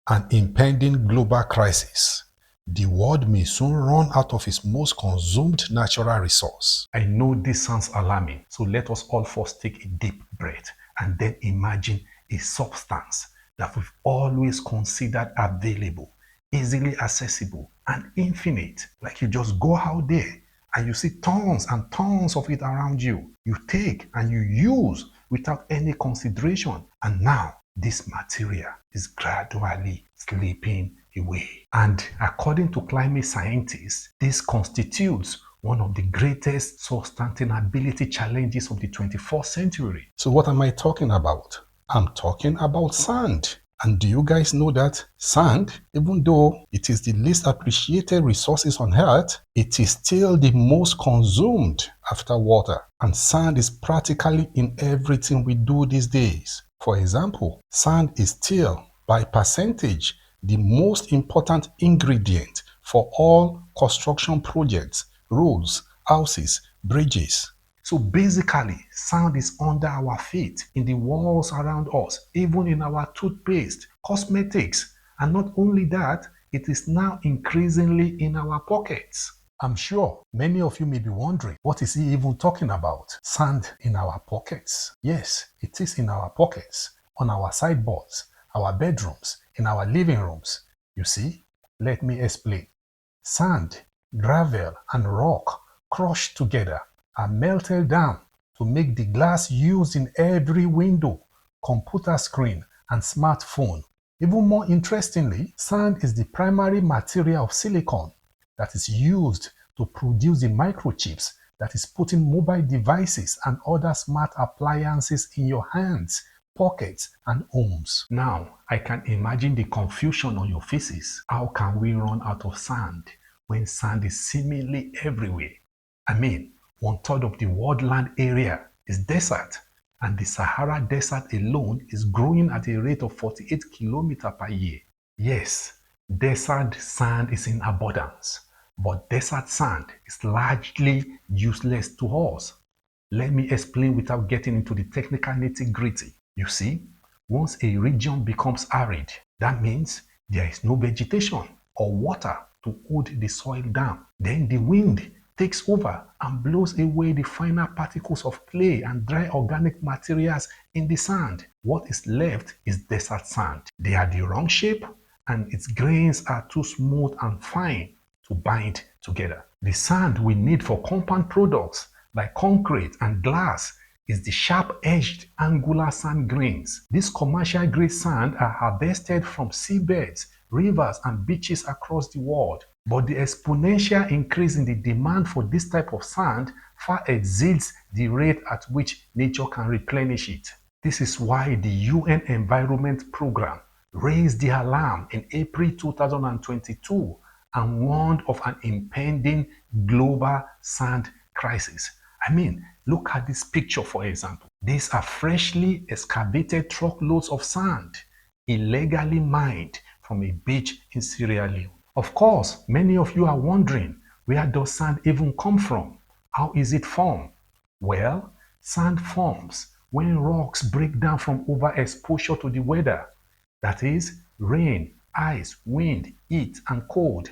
An impending global crisis. The world may soon run out of its most consumed natural resource. I know this sounds alarming, so let us all first take a deep breath and then imagine a substance that we've always considered available, easily accessible, and infinite. Like you just go out there and you see tons and tons of it around you. You take and you use without any consideration. And now this material is gradually slipping away. And according to climate scientists, this constitutes one of the greatest sustainability challenges of the 21st century. So what am I talking about? I'm talking about sand. And do you guys know that sand, even though it is the least appreciated resources on earth, it is still the most consumed after water. And sand is practically in everything we do these days. For example, sand is still, by percentage, the most important ingredient for all construction projects, roads, houses, bridges. So basically, sand is under our feet, in the walls around us, even in our toothpaste, cosmetics. And not only that, it is now increasingly in our pockets. I'm sure many of you may be wondering, what is he even talking about? Sand in our pockets. Yes, it is in our pockets, on our sideboards, our bedrooms, in our living rooms. You see, let me explain. Sand, gravel, and rock crushed together are melted down to make the glass used in every window, computer screen, and smartphone. Even more interestingly, sand is the primary material of silicon that is used to produce the microchips that is put in mobile devices and other smart appliances in your hands, pockets, and homes. Now, I can imagine the confusion on your faces. How can we run out of sand when sand is seemingly everywhere? I mean, 1/3 of the world land area is desert, and the Sahara Desert alone is growing at a rate of 48 kilometers per year. Yes, desert sand is in abundance, but desert sand is largely useless to us. Let me explain without getting into the technical nitty-gritty. You see, once a region becomes arid, that means there is no vegetation or water to hold the soil down. Then the wind takes over and blows away the finer particles of clay and dry organic materials in the sand. What is left is desert sand. They are the wrong shape and its grains are too smooth and fine to bind together. The sand we need for compound products like concrete and glass is the sharp-edged angular sand grains. These commercial-grade sand are harvested from seabeds, rivers, and beaches across the world. But the exponential increase in the demand for this type of sand far exceeds the rate at which nature can replenish it. This is why the UN Environment Programme raised the alarm in April 2022 and warned of an impending global sand crisis. I mean, look at this picture, for example. These are freshly excavated truckloads of sand, illegally mined from a beach in Sierra Leone. Of course, many of you are wondering, where does sand even come from? How is it formed? Well, sand forms when rocks break down from overexposure to the weather. That is, rain, ice, wind, heat, and cold.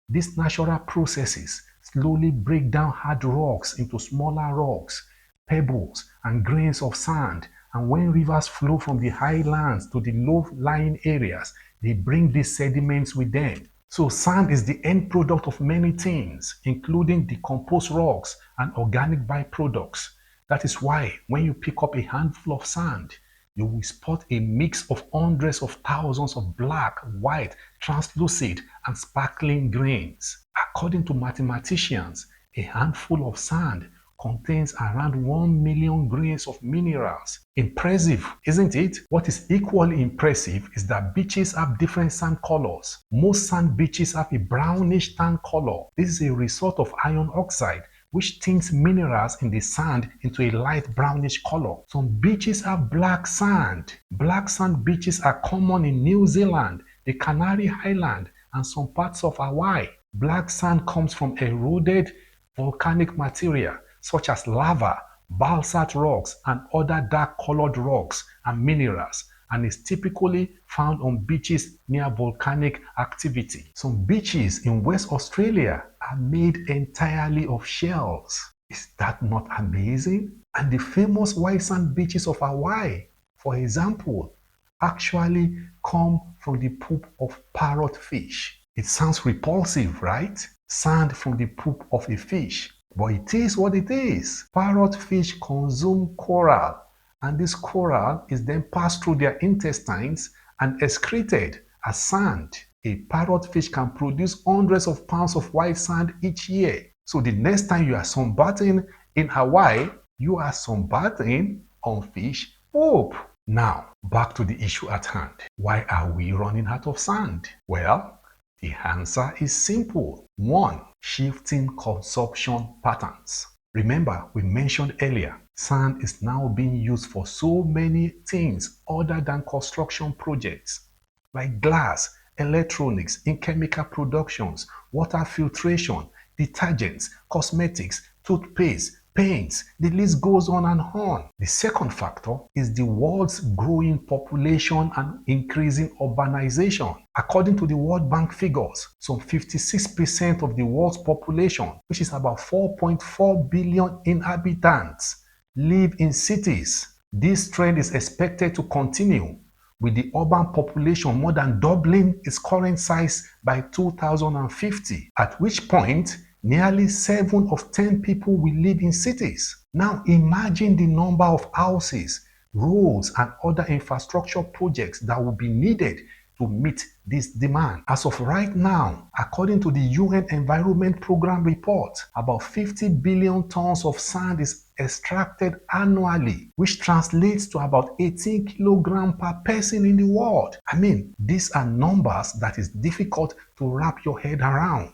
These natural processes slowly break down hard rocks into smaller rocks, pebbles, and grains of sand. And when rivers flow from the highlands to the low-lying areas, they bring these sediments with them. So sand is the end product of many things, including decomposed rocks and organic byproducts. That is why when you pick up a handful of sand, you will spot a mix of hundreds of thousands of black, white, translucent, and sparkling grains. According to mathematicians, a handful of sand contains around 1 million grains of minerals. Impressive, isn't it? What is equally impressive is that beaches have different sand colors. Most sand beaches have a brownish tan color. This is a result of iron oxide, which tints minerals in the sand into a light brownish color. Some beaches have black sand. Black sand beaches are common in New Zealand, the Canary Islands, and some parts of Hawaii. Black sand comes from eroded volcanic material such as lava, basalt rocks, and other dark-colored rocks and minerals. and is typically found on beaches near volcanic activity. Some beaches in West Australia are made entirely of shells. Is that not amazing? And the famous white sand beaches of Hawaii, for example, actually come from the poop of parrotfish. It sounds repulsive, right? Sand from the poop of a fish. But it is what it is. Parrotfish consume coral, and this coral is then passed through their intestines and excreted as sand. A parrotfish can produce hundreds of pounds of white sand each year. So the next time you are sunbathing in Hawaii, you are sunbathing on fish poop. Now, back to the issue at hand. Why are we running out of sand? Well, the answer is simple. 1. Shifting consumption patterns. Remember, we mentioned earlier, sand is now being used for so many things other than construction projects, like glass, electronics, in chemical productions, water filtration, detergents, cosmetics, toothpaste, paints. The list goes on and on. The second factor is the world's growing population and increasing urbanization. According to the World Bank figures, some 56% of the world's population, which is about 4.4 billion inhabitants, live in cities. This trend is expected to continue, with the urban population more than doubling its current size by 2050, at which point nearly 7 of 10 people will live in cities. Now imagine the number of houses, roads, and other infrastructure projects that will be needed to meet this demand. As of right now, according to the UN Environment Programme report, about 50 billion tons of sand is extracted annually, which translates to about 18 kilograms per person in the world. I mean, these are numbers that is difficult to wrap your head around.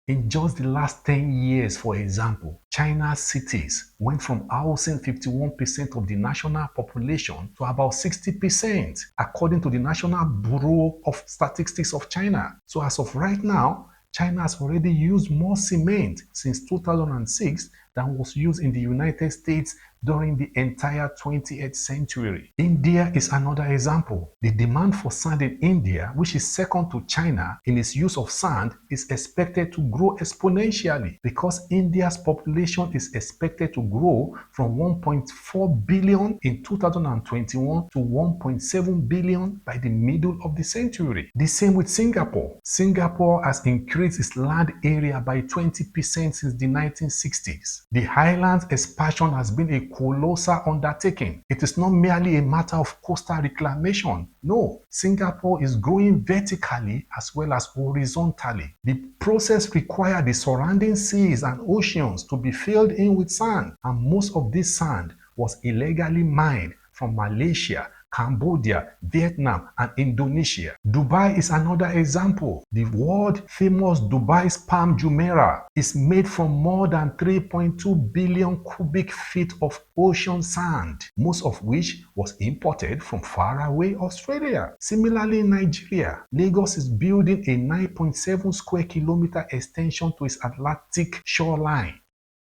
In just the last 10 years, for example, China's cities went from housing 51% of the national population to about 60%, according to the National Bureau of Statistics of China. So as of right now, China has already used more cement since 2006 than was used in the United States during the entire 20th century. India is another example. The demand for sand in India, which is second to China in its use of sand, is expected to grow exponentially because India's population is expected to grow from 1.4 billion in 2021 to 1.7 billion by the middle of the century. The same with Singapore. Singapore has increased its land area by 20% since the 1960s. The island's expansion has been a colossal undertaking. It is not merely a matter of coastal reclamation. No, Singapore is growing vertically as well as horizontally. The process required the surrounding seas and oceans to be filled in with sand, and most of this sand was illegally mined from Malaysia, Cambodia, Vietnam, and Indonesia. Dubai is another example. The world famous Dubai's Palm Jumeirah is made from more than 3.2 billion cubic feet of ocean sand, most of which was imported from faraway Australia. Similarly, in Nigeria, Lagos is building a 9.7 square kilometer extension to its Atlantic shoreline.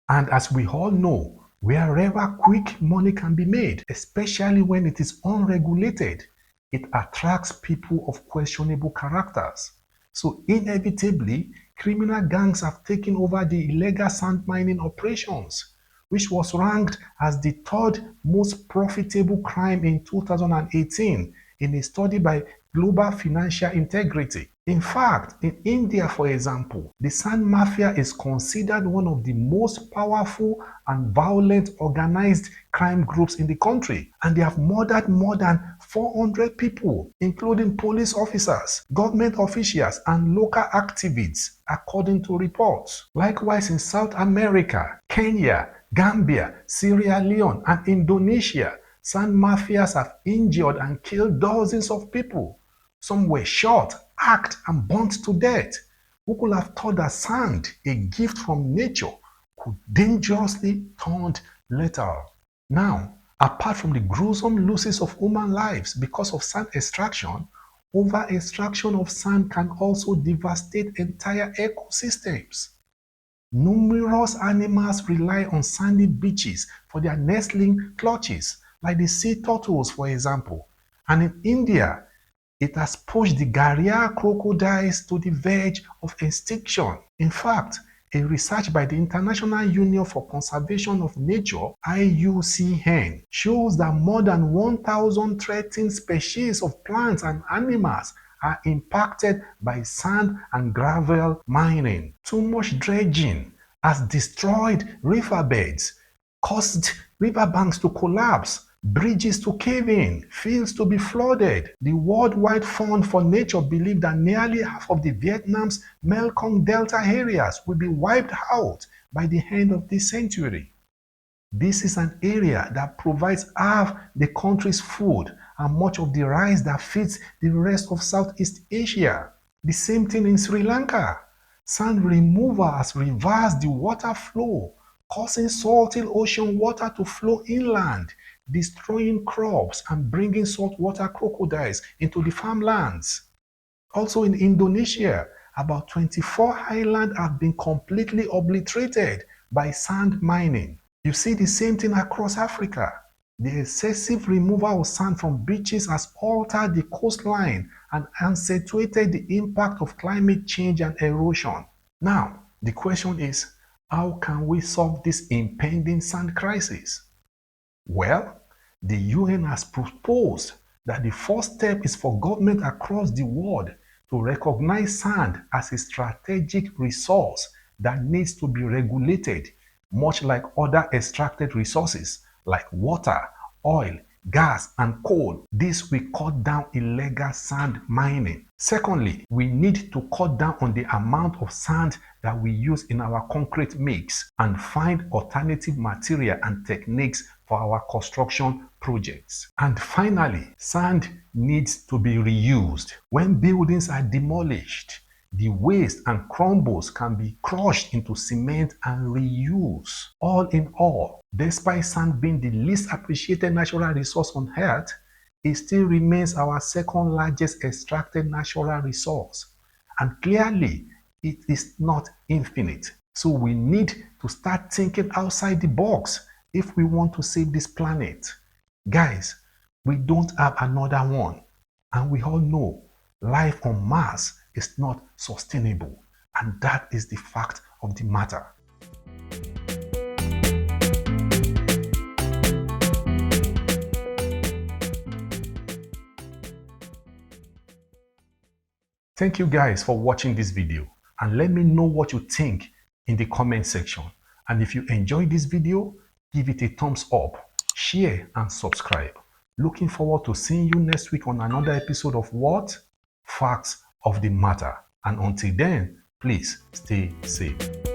And as we all know, wherever quick money can be made, especially when it is unregulated, it attracts people of questionable characters. So inevitably, criminal gangs have taken over the illegal sand mining operations, which was ranked as the third most profitable crime in 2018 in a study by Global Financial Integrity. In fact, in India, for example, the sand mafia is considered one of the most powerful and violent organized crime groups in the country, and they have murdered more than 400 people, including police officers, government officials, and local activists, according to reports. Likewise, in South America, Kenya, Gambia, Sierra Leone, and Indonesia, sand mafias have injured and killed dozens of people. Some were shot, hacked, and burnt to death. Who could have thought that sand, a gift from nature, could dangerously turn lethal? Now, apart from the gruesome losses of human lives because of sand extraction, over-extraction of sand can also devastate entire ecosystems. Numerous animals rely on sandy beaches for their nestling clutches, like the sea turtles, for example. And in India, it has pushed the gharial crocodiles to the verge of extinction. In fact, a research by the International Union for Conservation of Nature (IUCN) shows that more than 1,000 threatened species of plants and animals are impacted by sand and gravel mining. Too much dredging has destroyed riverbeds, caused riverbanks to collapse, bridges to cave in, fields to be flooded. The Worldwide Fund for Nature believes that nearly half of the Vietnam's Mekong Delta areas will be wiped out by the end of this century. This is an area that provides half the country's food and much of the rice that feeds the rest of Southeast Asia. The same thing in Sri Lanka. Sand removal has reversed the water flow, causing salty ocean water to flow inland, destroying crops and bringing saltwater crocodiles into the farmlands. Also in Indonesia, about 24 islands have been completely obliterated by sand mining. You see the same thing across Africa. The excessive removal of sand from beaches has altered the coastline and accentuated the impact of climate change and erosion. Now, the question is, how can we solve this impending sand crisis? Well, the UN has proposed that the first step is for governments across the world to recognize sand as a strategic resource that needs to be regulated, much like other extracted resources like water, oil, gas, and coal. This will cut down illegal sand mining. Secondly, we need to cut down on the amount of sand that we use in our concrete mix and find alternative material and techniques for our construction projects. And finally, sand needs to be reused. When buildings are demolished, the waste and crumbles can be crushed into cement and reused. All in all, despite sand being the least appreciated natural resource on Earth, it still remains our second largest extracted natural resource. And clearly, it is not infinite. So we need to start thinking outside the box if we want to save this planet. Guys, we don't have another one. And we all know life on Mars is not sustainable. And that is the fact of the matter. Thank you guys for watching this video, and let me know what you think in the comment section. And if you enjoyed this video, give it a thumbs up, share and subscribe. Looking forward to seeing you next week on another episode of What? Facts of the Matter. And until then, please stay safe.